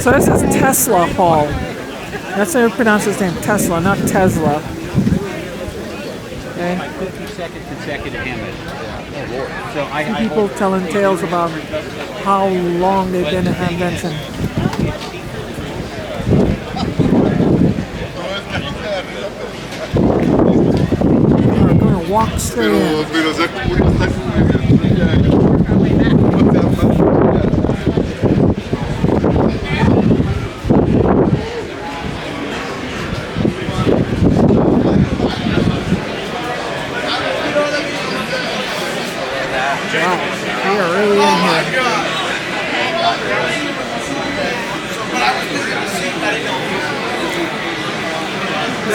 So this is Tesla Hall. That's how you pronounce his name, Tesla, not Tesla. Okay. 52nd consecutive Hamvention. Oh Lord. So People telling tales about how long they've been at Hamvention. We're gonna walk straight in. Wow, we are really in here.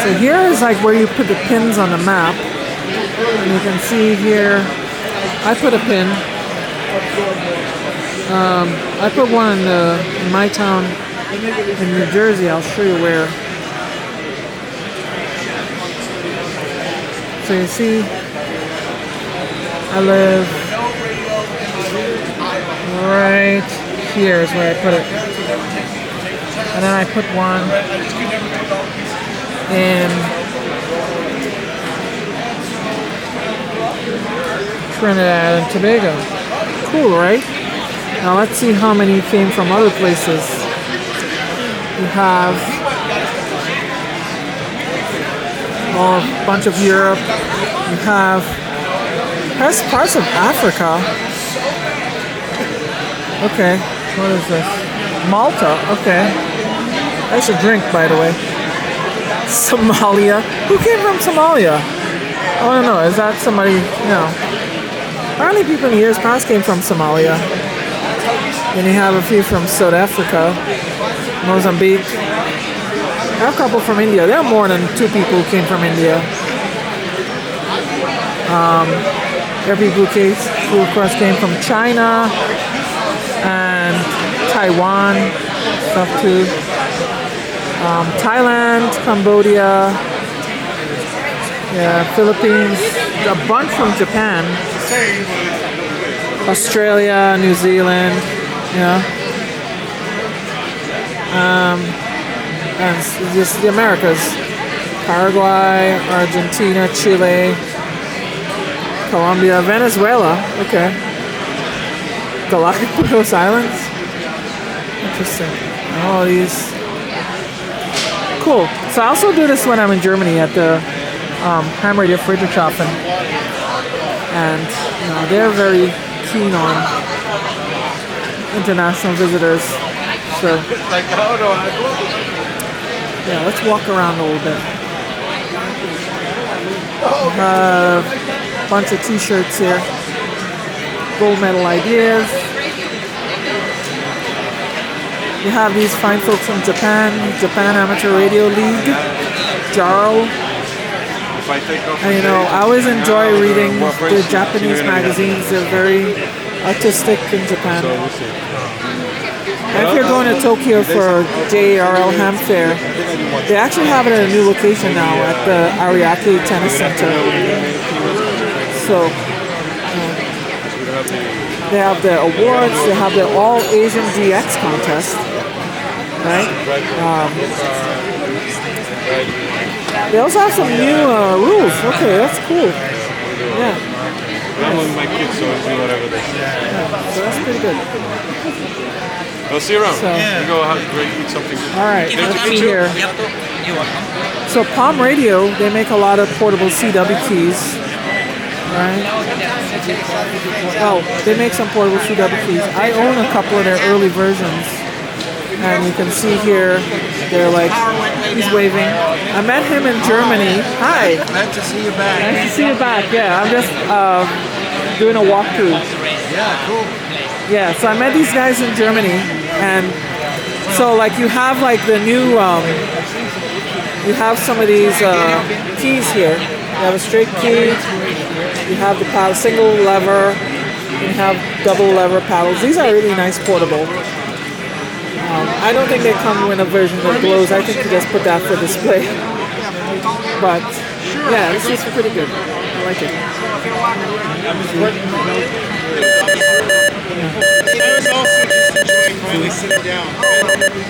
So here is like where you put the pins on the map. And you can see here, I put a pin. I put one in my town in New Jersey. I'll show you where. So you see, I live right here is where I put it. And then I put one in Trinidad and Tobago. Cool, right? Now let's see how many came from other places. We have a bunch of Europe. We have parts of Africa. Okay, what is this? Malta, okay. I should drink, by the way. Somalia. Who came from Somalia? I don't know. Is that somebody? No. Apparently people in years past came from Somalia. Then you have a few from South Africa, Mozambique. I have a couple from India. There are more than 2 people who came from India. There are people who of course came from China and Taiwan, stuff too. Thailand, Cambodia, yeah, Philippines, a bunch from Japan, Australia, New Zealand, yeah, and just the Americas, Paraguay, Argentina, Chile, Colombia, Venezuela, okay, Galapagos Islands, interesting, all these. Cool. So I also do this when I'm in Germany at the Ham Radio Friedrichshafen, and you know, they're very keen on international visitors. So yeah, let's walk around a little bit. We have a bunch of T-shirts here. Gold medal ideas. We have these fine folks from Japan Amateur Radio League, A.R.R.L. And you know, I always enjoy reading the Japanese magazines. They're very artistic in Japan. And if you're going to Tokyo for A.R.R.L Ham Fair, they actually have it at a new location now at the Ariake Tennis Center. So they have their awards, they have their All Asian DX contest, right? They also have some new rules. Okay, that's cool. Yeah. I'm with my kids, so I'll do whatever they say. Yeah, so that's pretty good. I'll see you around. So, you go eat something good. All right, let's see here. So Palm Radio, they make a lot of portable CW keys, right? Oh, they make some portable CW keys. I own a couple of their early versions, and you can see here, they're like, he's waving. I met him in Germany. Hi. Nice to see you back. Nice to see you back. Yeah, I'm just doing a walkthrough. Yeah, cool. Yeah, so I met these guys in Germany, and so like you have like the new, you have some of these keys here. You have a straight key, you have the paddle, single lever, you have double lever paddles. These are really nice portable. I don't think they come in a version that glows. I think you just put that for display. But yeah, this is pretty good. I like it. was also just enjoying finally sitting down.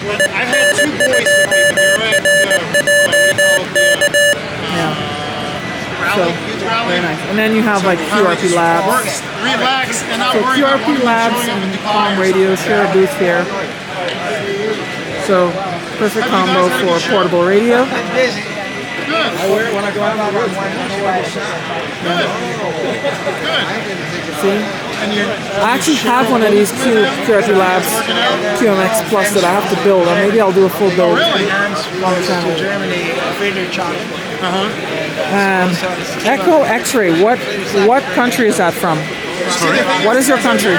But I've had two boys with me, but they're at So, very nice. And then you have like QRP Labs. Relax and not So worry about QRP Labs and Palm Radio share a booth here. So, perfect combo for portable radio. See? I actually have one of these QRP Labs QMX Plus that I have to build, or maybe I'll do a full build. Germany, Friedrich Echo X-ray. What country is that from? Sorry? What is your country?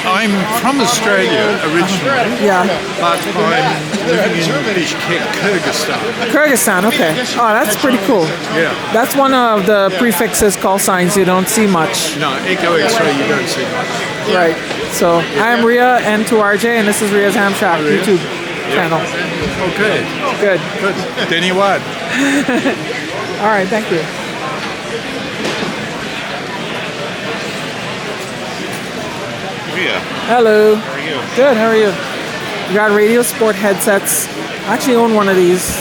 I'm from Australia originally, Yeah, but I'm living in Bishkek, Kyrgyzstan. Kyrgyzstan. Okay. Oh, that's pretty cool. Yeah. That's one of the prefixes, call signs you don't see much. No, Echo X-ray you don't see much. Right. So I'm Ria N2RJ, and this is Ria's Ham Shack YouTube channel. Okay, Good. good. Denny Wad. All right. Thank you. Yeah. Hello. How are you? Good. How are you? We got Radio Sport headsets. I actually own one of these.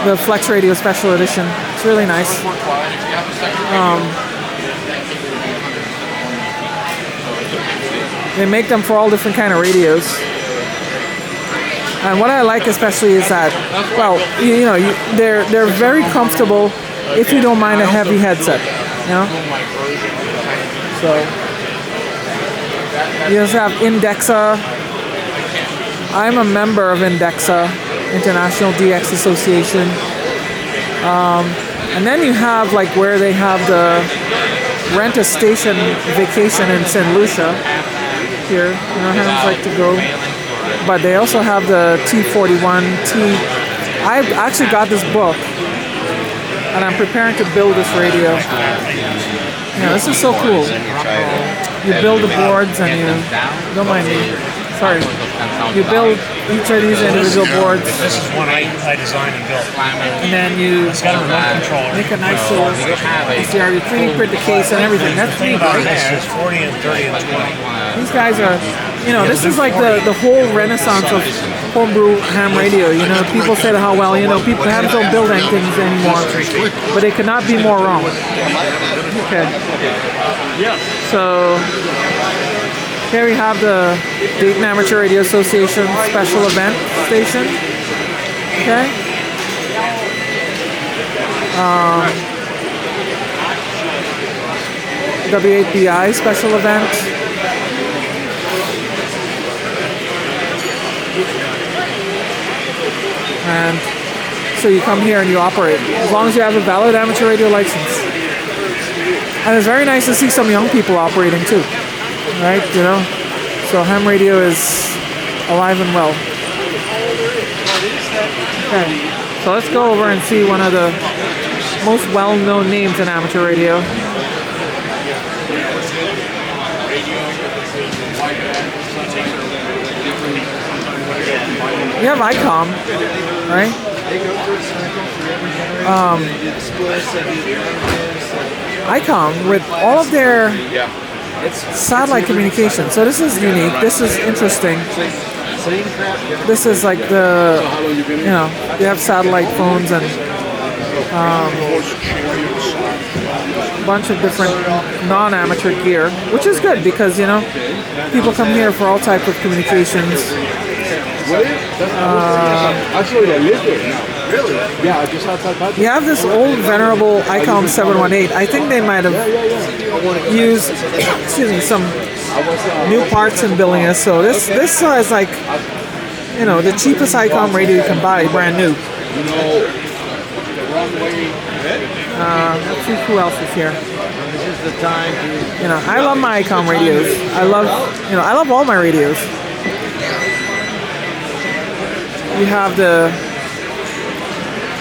The Flex Radio Special Edition. It's really nice. They make them for all different kind of radios. And what I like especially is that, well, they're very comfortable if you don't mind a heavy headset, you know. So you also have Indexa. I'm a member of Indexa, International DX Association. And then you have like where they have the rent a station vacation in St. Lucia. Here, hands like to go. But they also have the T41T. I've actually got this book, and I'm preparing to build this radio. Yeah, this is so cool. You build the boards, and you don't mind me. Sorry. You build each of these individual boards. This is one I designed and built. And then you It's got a remote controller. make a nice little PCR. You 3D print the case and everything. That's neat, About right? this is 40 and 30 and 20. These guys are, this is like the whole renaissance of homebrew ham radio. People say how well, people haven't don't build anything anymore, but they could not be more wrong. Okay. So here we have the Dayton Amateur Radio Association special event station. Okay. W8BI special event. And so you come here and you operate, as long as you have a valid amateur radio license. And it's very nice to see some young people operating too, right? So ham radio is alive and well. Okay, so let's go over and see one of the most well-known names in amateur radio. You have Icom, right? Icom with all of their satellite communication. So this is unique. This is interesting. This is like you have satellite phones and a bunch of different non-amateur gear, which is good because people come here for all types of communications. Actually, I live there now. Really? Yeah, just outside Patrick. You have this old venerable Icom 718. I think they might have used, some new parts in building this. So this is like, the cheapest Icom radio you can buy, brand new. Let's see who else is here. This is the time to... I love my Icom radios. I love all my radios. You have the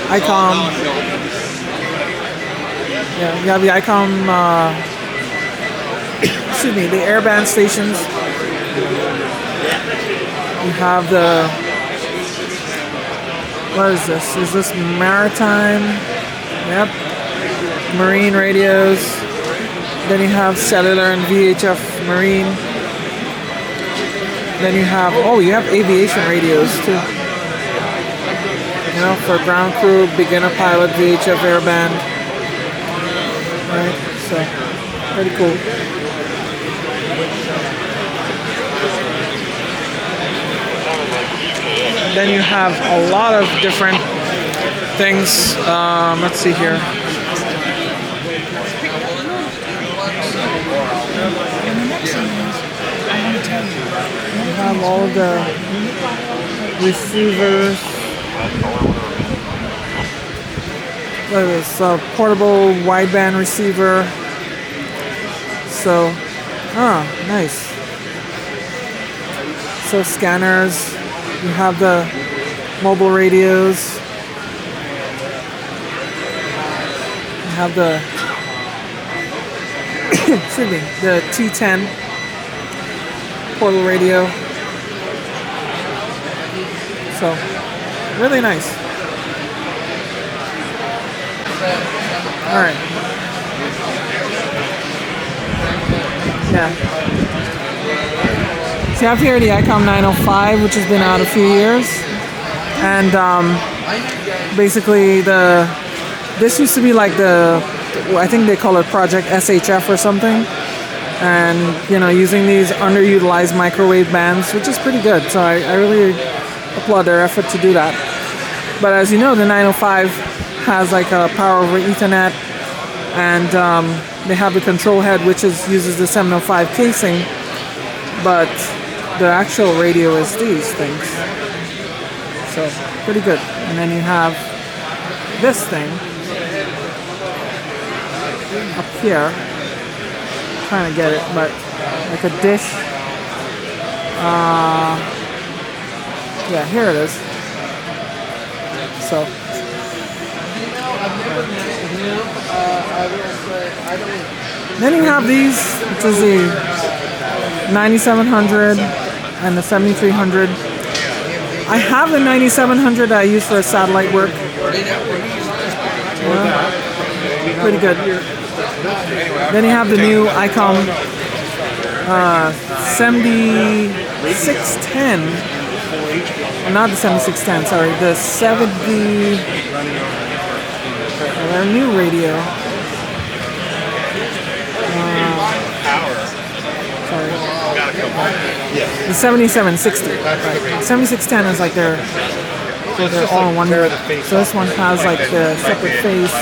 Icom. You have the Icom. The airband stations. You have the. What is this? Is this maritime? Yep. Marine radios. Then you have cellular and VHF marine. Then you have, oh, you have aviation radios too. You know, for ground crew, beginner pilot, VHF airband. Right, so pretty cool. Then you have a lot of different things. Let's see here. You have all the receivers. Look at this portable wideband receiver. So, nice. So scanners. You have the mobile radios. You have the excuse me, the T10 portable radio. So really nice. All right. Yeah. So you have here the Icom 905, which has been out a few years, and basically this used to be like I think they call it Project SHF or something, and you know, using these underutilized microwave bands, which is pretty good. So I really applaud their effort to do that. But as you know, the 905 has like a power over Ethernet, and they have the control head, which uses the 705 casing, but the actual radio is these things. So pretty good. And then you have this thing up here. I'm trying to get it, but like a dish. Yeah, here it is. So then you have these, which is the 9700 and the 7300. I have the 9700 that I use for satellite work. Yeah, pretty good. Then you have the new Icom 7610. Not the 7610, sorry. The 70. Their new radio. The 7760. Right. 7610 is like they're all in one. So this one has like the separate face,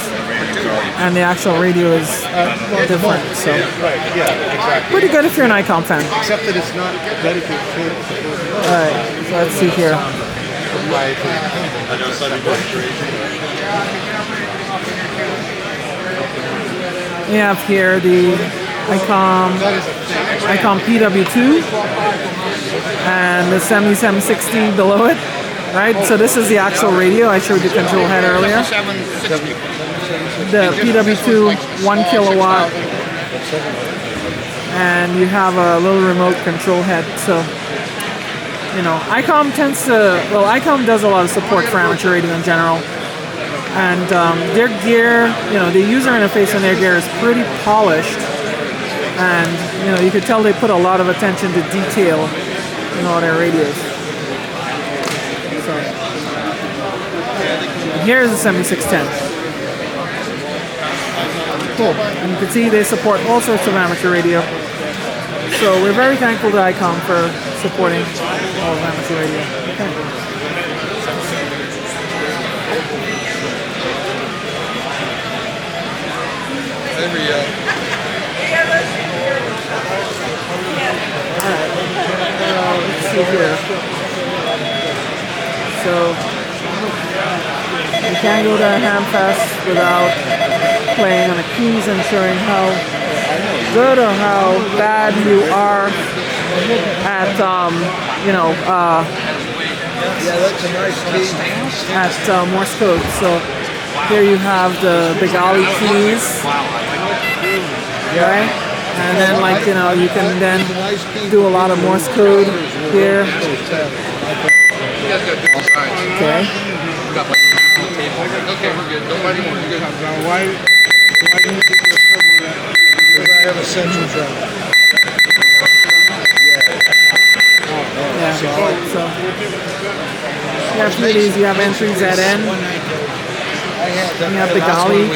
and the actual radio is different. So pretty good if you're an Icom fan. Except that it's not dedicated to. Alright, so let's see here. We have here the Icom PW2 and the 7760 below it, right? So this is the actual radio. I showed you the control head earlier. The PW2 1 kilowatt, and you have a little remote control head. So you know, Icom Icom does a lot of support for amateur radio in general. And their gear, you know, the user interface on their gear is pretty polished, and you know, you could tell they put a lot of attention to detail in all their radios. So here's the 7610. Cool, and you can see they support all sorts of amateur radio. So we're very thankful to Icom for supporting all of amateur radio. Okay. Let's see here. So you can't go to a Hamfest without playing on the keys and showing how good or how bad you are at at Morse code. So here you have the Big Ollie keys, right? And then, like, you know, you can then do a lot of Morse code here. Okay. Okay, we're good. Don't worry anymore. You're good. Why do you think you're covering? Because I have a central drive. So you have a few of these. You have N3ZN. You have the Gali.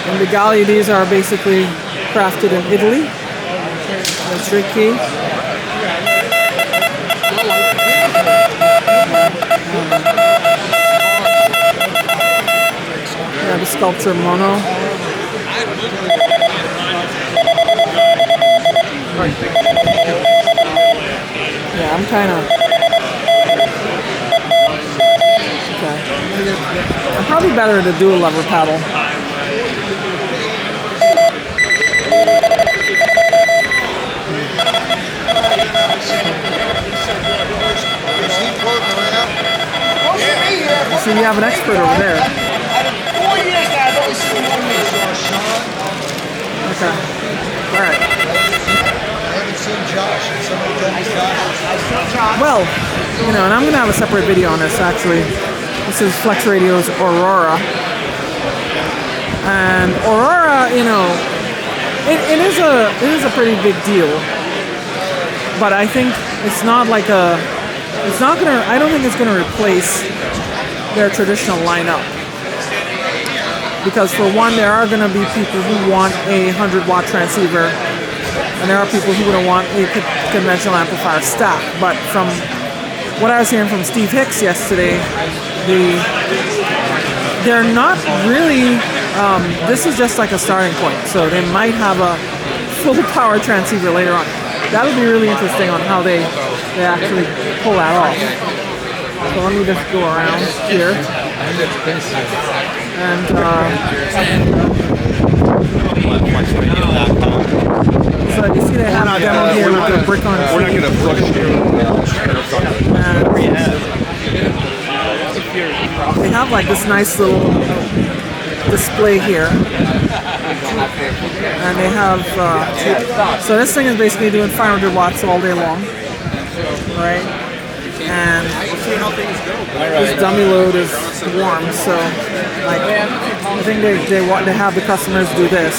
And the Gali, these are basically crafted in Italy. The straight key. Yeah, the sculpture mono. Yeah, I'm kind of. Okay. I'm probably better to do a lever paddle. So you have an expert over there. Okay. All right. Well, you know, and I'm gonna have a separate video on this actually. This is Flex Radio's A.R.R.L. And A.R.R.L, you know, it is a pretty big deal. But I think it's not like a. It's not gonna. I don't think it's gonna replace their traditional lineup. Because for one, there are going to be people who want a 100-watt transceiver, and there are people who don't want a conventional amplifier stack. But from what I was hearing from Steve Hicks yesterday, they're not really. This is just like a starting point, so they might have a full power transceiver later on. That'll be really interesting on how they actually pull that off. So let me just go around here. And so you see they have a demo here with the brick on. We're not going to push They have like this nice little display here. And they have, so this thing is basically doing 500 watts all day long. Right? And this dummy load is warm, so like I think they have the customers do this.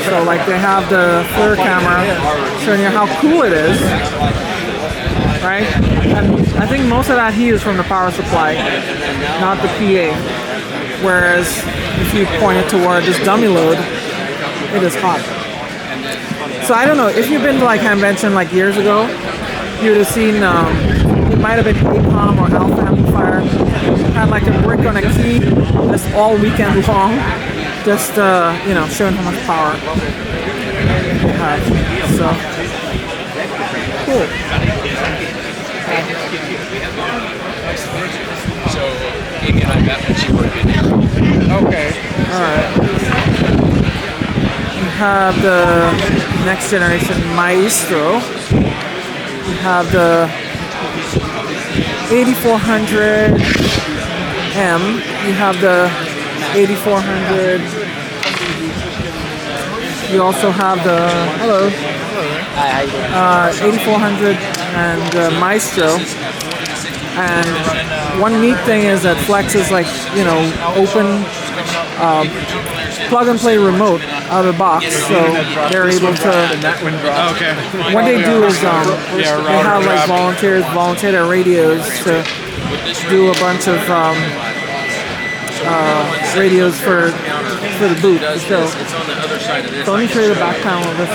So like they have the FLIR camera showing you how cool it is, right? And I think most of that heat is from the power supply, not the PA. Whereas if you point it toward this dummy load, it is hot. So I don't know, if you've been to like Hamvention like years ago, you would have seen, it might have been Icom or A.R.R.L amplifier. It had like a brick on a key, just all weekend long, just you know, showing how much power they have. So cool. So Amy and I met when she worked in here. Okay. All right. We have the next generation Maestro. We have the 8400M. You have the 8400. You also have the 8400 and Maestro. And one neat thing is that Flex is like, you know, open plug and play remote out of the box, so they're able to. What they do is they have like volunteers volunteer their radios to do a bunch of radios for the boot. So let me show you the back panel of this.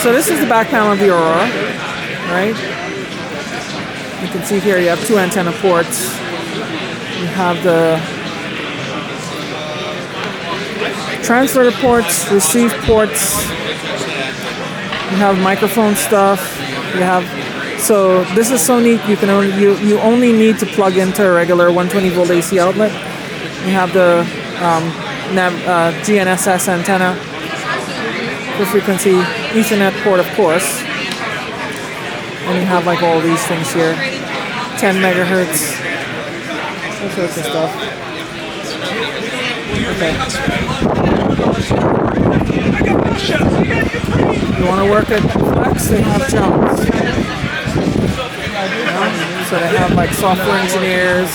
So this is the back panel of the A.R.R.L, right? You can see here you have two antenna ports. You have the transmitter ports, receive ports. You have microphone stuff. You have, so this is so neat. You can only you only need to plug into a regular 120 volt AC outlet. You have the GNSS antenna for frequency, Ethernet port, of course. And you have like all these things here, 10 megahertz, all sorts of stuff. Okay. You want to work at Flex? They have jobs. So they have like software engineers,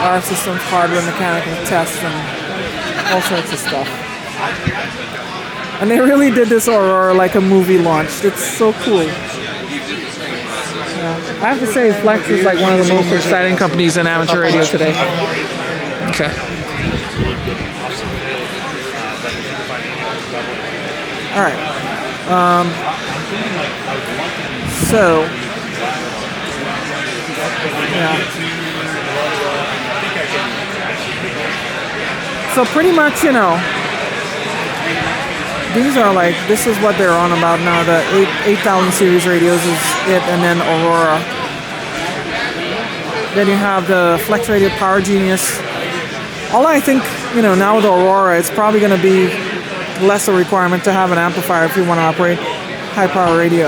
RF systems, hardware, mechanical tests, and all sorts of stuff. And they really did this A.R.R.L like a movie launched. It's so cool. Yeah. I have to say, Flex is like one of the most exciting companies in amateur radio today. Okay. All right. So, yeah. So pretty much, you know, these are like, this is what they're on about now. The 8000 series radios is it, and then A.R.R.L. Then you have the Flex Radio Power Genius. All I think, you know, now with A.R.R.L, it's probably going to be less a requirement to have an amplifier if you want to operate high power radio.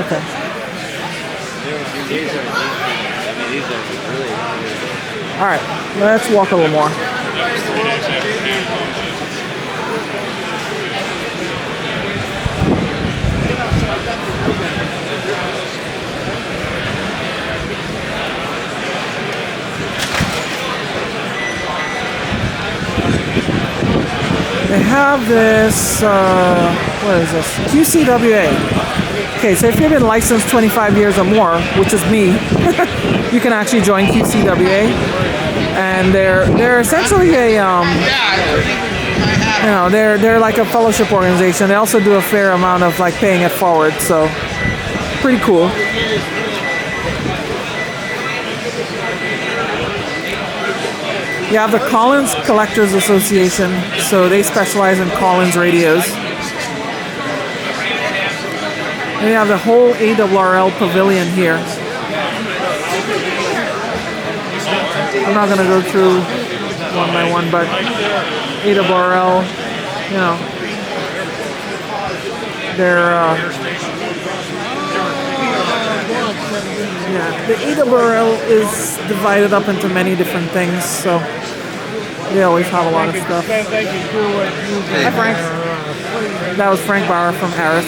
Okay. All right, let's walk a little more. They have this, what is this? QCWA. Okay, so if you've been licensed 25 years or more, which is me, you can actually join QCWA. And they're essentially a, you know, they're like a fellowship organization. They also do a fair amount of like paying it forward, so pretty cool. You have the Collins Collectors Association, so they specialize in Collins radios. And you have the whole A.R.R.L pavilion here. I'm not gonna go through one by one, but A.R.R.L, you know, they're yeah, the A.R.R.L is divided up into many different things, so they always have a lot of stuff. Hi, Frank. That was Frank Bauer from A.R.R.L.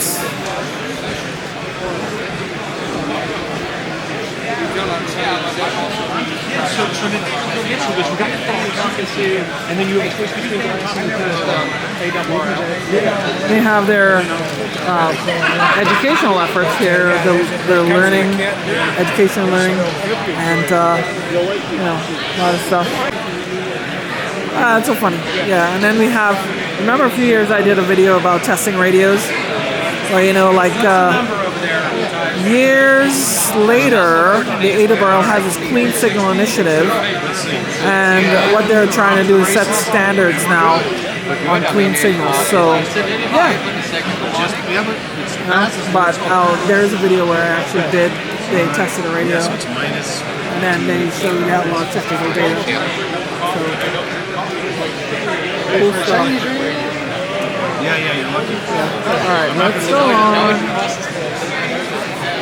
They have their educational efforts here, their learning, education and learning, and you know, a lot of stuff. It's so funny. Yeah, and then we have, remember a few years I did a video about testing radios? So, you know, like years later, the A.R.R.L has this clean signal initiative, and what they're trying to do is set standards now on clean signals. So, yeah. But there's a video where I actually they tested a radio, and then they showed out a lot of technical data. So, cool stuff. Alright, let's go on.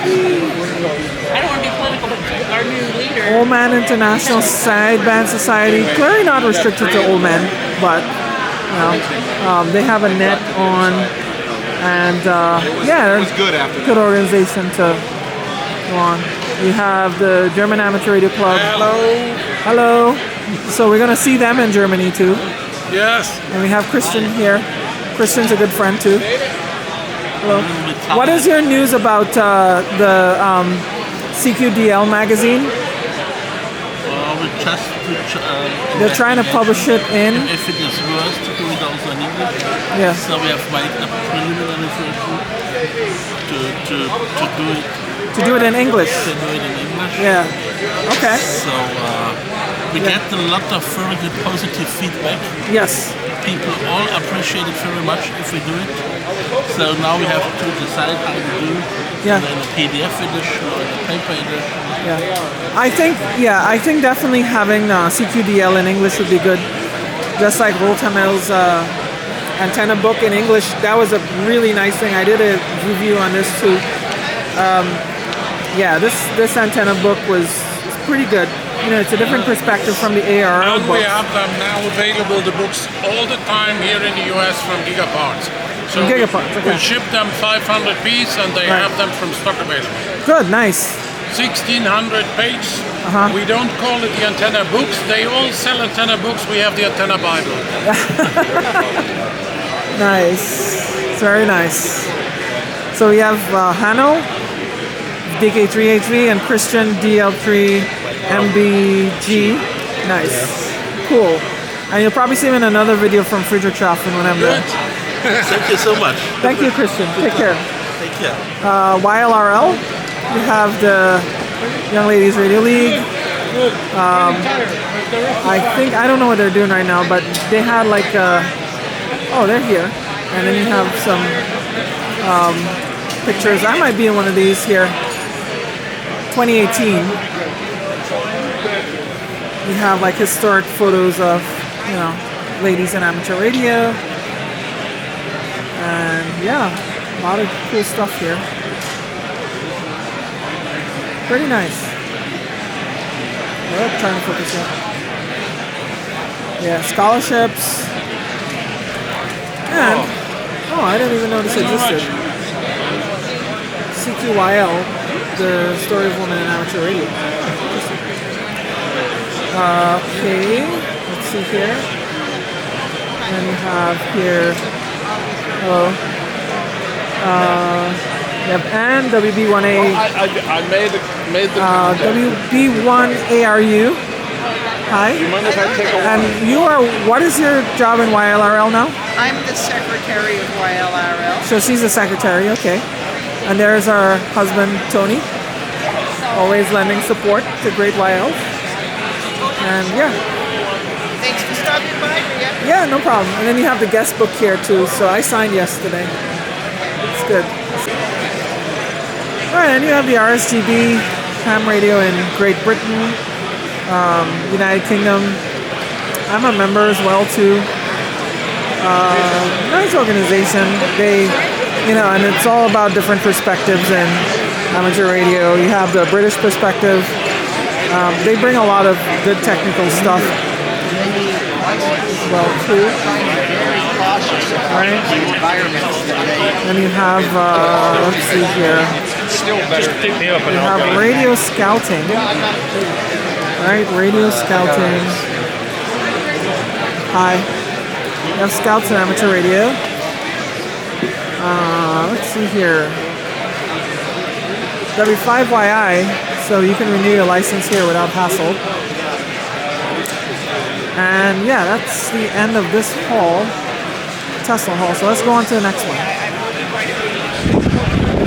I don't want to be political, but our new leader. Old Man International Sideband Society. Clearly not restricted to old men, but you know, they have a net on, and yeah, it's good organization to go on. We have the German Amateur Radio Club. Hello. So we're gonna see them in Germany too. Yes. And we have Christian here. Christian's a good friend too. Hello. What is your news about the CQDL magazine? They're trying to publish it in. If it is worse, to do it also in English. Yeah. So we have made a preliminary version to do it. To do it in English. To do it in English. Yeah. Okay. So we get a lot of very good positive feedback. Yes. People all appreciate it very much if we do it. So now we have to decide how to do it. Yeah. In a PDF edition or in a paper edition. Yeah. I think definitely having CQDL in English would be good. Just like Roltamel's antenna book in English, that was a really nice thing. I did a review on this too. Yeah, this antenna book was pretty good. You know, it's a different perspective from the A.R.R.L And books. we have them now available, the books, all the time here in the US from Gigaparts. So we ship them 500 piece and they have them from stock available. Good, nice. 1600 page We don't call it the antenna books. They all sell antenna books. We have the antenna Bible. Nice. It's very nice. So we have Hanno, DK3HV, and Christian DL3 MBG. Nice. Cool. And you'll probably see him in another video from Friedrich Schaffen when I'm there. Thank you so much. Thank you, Christian. Take care. Take care. YLRL. We have the Young Ladies Radio League. I don't know what they're doing right now, but they had like oh, they're here. And then you have some pictures. I might be in one of these here. 2018. We have like historic photos of, you know, ladies in amateur radio. And yeah, a lot of cool stuff here. Pretty nice. Oh, trying to focus here. Yeah, scholarships. And, oh, I didn't even know this existed. CQYL, the story of women in amateur radio. Okay, let's see here. And we have here, hello. We have Ann, WB1A. I made the WB1 A.R.R.L. Hi. Do you mind if I take a walk? And you are, what is your job in YLRL now? I'm the secretary of A.R.R.L. So she's the secretary, okay. And there's our husband, Tony. Always lending support to Great YL. And yeah. Thanks for stopping by, Ria. Yeah, no problem. And then you have the guest book here too, so I signed yesterday. It's good. Alright, and you have the RSGB ham radio in Great Britain, United Kingdom. I'm a member as well too. Nice organization. They, you know, and it's all about different perspectives in amateur radio. You have the British perspective. They bring a lot of good technical stuff. Well, too. Right. And you have, let's see here. You have radio scouting. Right, radio scouting. Hi. You have scouts in amateur radio. Let's see here. W5YI, so you can renew your license here without hassle. And yeah, that's the end of this hall, Tesla hall. So let's go on to the next one.